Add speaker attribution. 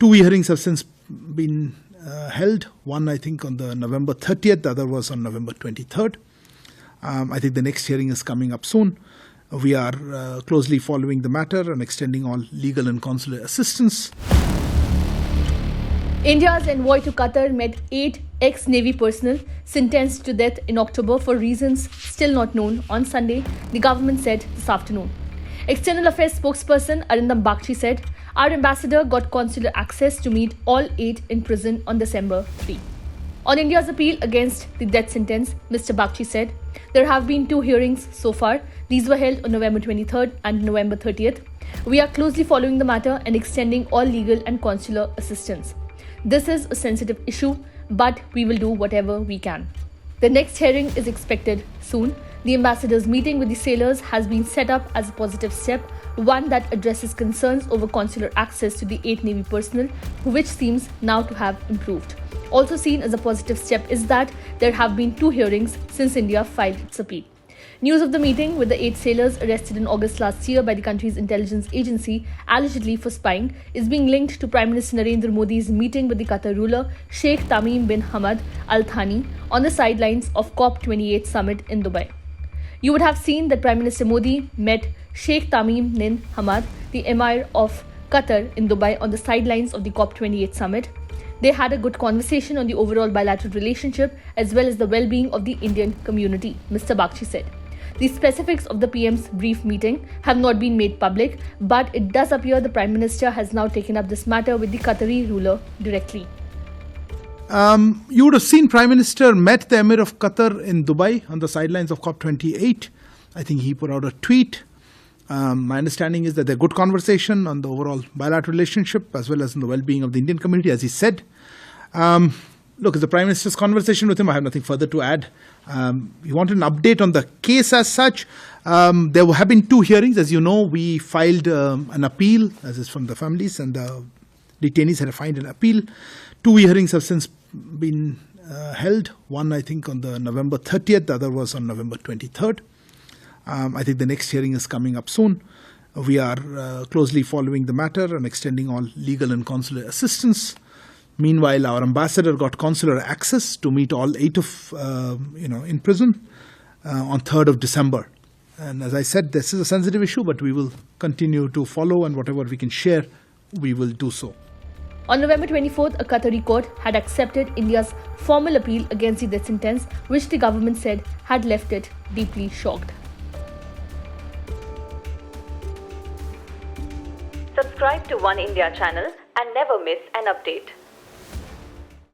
Speaker 1: Two hearings have since been held. One, I think, on the November 30th. The other was on November 23rd. I think the next hearing is coming up soon. We are closely following the matter and extending all legal and consular assistance.
Speaker 2: India's envoy to Qatar met 8 ex-Navy personnel sentenced to death in October for reasons still not known on Sunday, the government said this afternoon. External Affairs spokesperson Arindam Bagchi said, "Our ambassador got consular access to meet all 8 in prison on December 3. On India's appeal against the death sentence, Mr. Bagchi said, "There have been 2 hearings so far. These were held on November 23rd and November 30th. We are closely following the matter and extending all legal and consular assistance. This is a sensitive issue, but we will do whatever we can." The next hearing is expected soon. The ambassador's meeting with the sailors has been set up as a positive step, one that addresses concerns over consular access to the 8 Navy personnel, which seems now to have improved. Also seen as a positive step is that there have been 2 hearings since India filed its appeal. News of the meeting with the 8 sailors arrested in August last year by the country's intelligence agency, allegedly for spying, is being linked to Prime Minister Narendra Modi's meeting with the Qatar ruler Sheikh Tamim bin Hamad Al Thani on the sidelines of COP28 summit in Dubai. You would have seen that Prime Minister Modi met Sheikh Tamim bin Hamad, the Emir of Qatar, in Dubai on the sidelines of the COP28 summit. They had a good conversation on the overall bilateral relationship as well as the well-being of the Indian community, Mr. Bagchi said. The specifics of the PM's brief meeting have not been made public, but it does appear the Prime Minister has now taken up this matter with the Qatari ruler directly.
Speaker 1: You would have seen Prime Minister met the Emir of Qatar in Dubai on the sidelines of COP28. I think he put out a tweet. My understanding is that they're good conversation on the overall bilateral relationship as well as in the well-being of the Indian community, as he said. Look, it's the Prime Minister's conversation with him. I have nothing further to add. He wanted an update on the case as such. There have been 2 hearings. As you know, we filed an appeal, as is from the families, and the detainees had filed an appeal. 2 hearings have since been held. One, I think, on the November 30th. The other was on November 23rd. I think the next hearing is coming up soon. We are closely following the matter and extending all legal and consular assistance. Meanwhile, our ambassador got consular access to meet all 8 in prison on 3rd of December. And as I said, this is a sensitive issue, but we will continue to follow, and whatever we can share, we will do so.
Speaker 2: On November 24th, a Qatari court had accepted India's formal appeal against the death sentence, which the government said had left it deeply shocked.
Speaker 3: Subscribe to Oneindia channel and never miss an update.